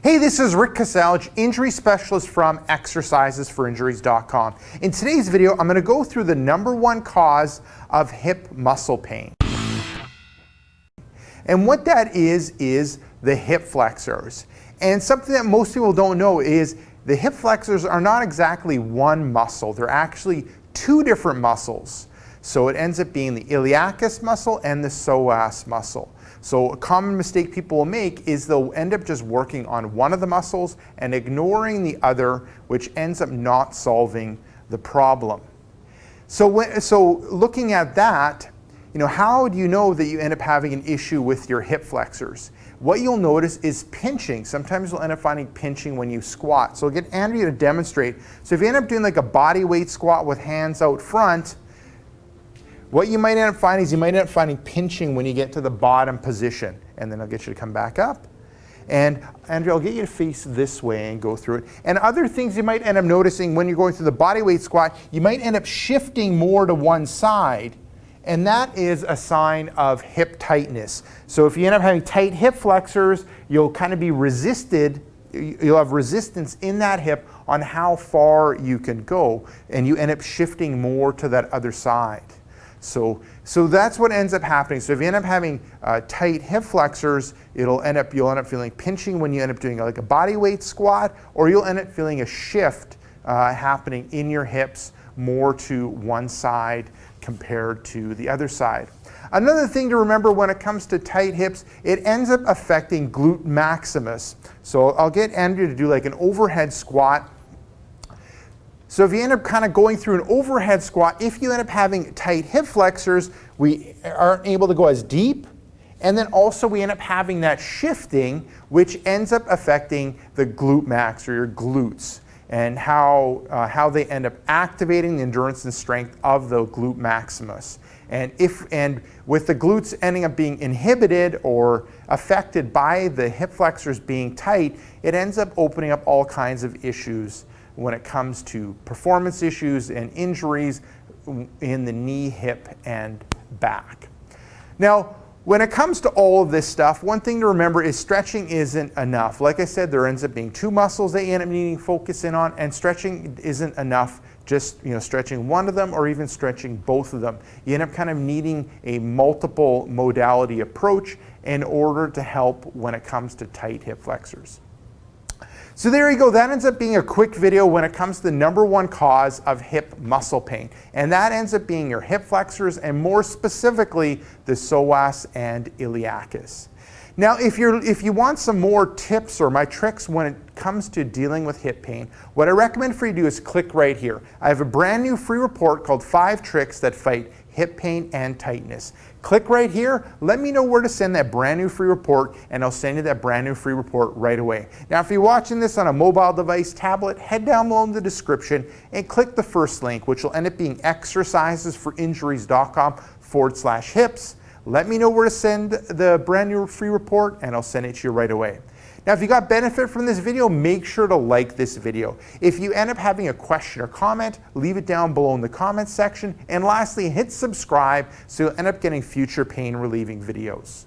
Hey, this is Rick Kasalj, injury specialist from exercisesforinjuries.com. In today's video, I'm going to go through the #1 cause of hip muscle pain. And what that is the hip flexors. And something that most people don't know is the hip flexors are not exactly one muscle. They're actually two different muscles. So it ends up being the iliacus muscle and the psoas muscle. So a common mistake people will make is they'll end up just working on one of the muscles and ignoring the other, which ends up not solving the problem. So looking at that, how do you know that you end up having an issue with your hip flexors? What you'll notice is pinching. Sometimes you'll end up finding pinching when you squat. So I'll get Andrea to demonstrate. So if you end up doing like a body weight squat with hands out front, what you might end up finding is you might end up finding pinching when you get to the bottom position. And then I'll get you to come back up. And Andrea, I'll get you to face this way and go through it. And other things you might end up noticing when you're going through the body weight squat, you might end up shifting more to one side. And that is a sign of hip tightness. So if you end up having tight hip flexors, you'll kind of be resisted. You'll have resistance in that hip on how far you can go. And you end up shifting more to that other side. So that's what ends up happening. So if you end up having tight hip flexors, you'll end up feeling pinching when you end up doing like a body weight squat, or you'll end up feeling a shift happening in your hips more to one side compared to the other side. Another thing to remember when it comes to tight hips, it ends up affecting glute maximus. So I'll get Andrea to do like an overhead squat. So if you end up kind of going through an overhead squat, if you end up having tight hip flexors, we aren't able to go as deep. And then also we end up having that shifting, which ends up affecting the glute max or your glutes, and how they end up activating the endurance and strength of the glute maximus. And with the glutes ending up being inhibited or affected by the hip flexors being tight, it ends up opening up all kinds of issues when it comes to performance issues and injuries in the knee, hip, and back. Now, when it comes to all of this stuff, one thing to remember is stretching isn't enough. Like I said, there ends up being two muscles that you end up needing to focus in on, and stretching isn't enough, just stretching one of them or even stretching both of them. You end up kind of needing a multiple modality approach in order to help when it comes to tight hip flexors. So there you go, that ends up being a quick video when it comes to the #1 cause of hip muscle pain. And that ends up being your hip flexors, and more specifically, the psoas and iliacus. Now, if you want some more tips or my tricks when it comes to dealing with hip pain, what I recommend for you to do is click right here. I have a brand new free report called 5 Tricks That Fight Hip Pain and Tightness. Click right here, let me know where to send that brand new free report, and I'll send you that brand new free report right away. Now, if you're watching this on a mobile device, tablet, head down below in the description and click the first link, which will end up being exercisesforinjuries.com/hips. Let me know where to send the brand new free report, and I'll send it to you right away. Now, if you got benefit from this video, make sure to like this video. If you end up having a question or comment, leave it down below in the comments section. And lastly, hit subscribe so you'll end up getting future pain relieving videos.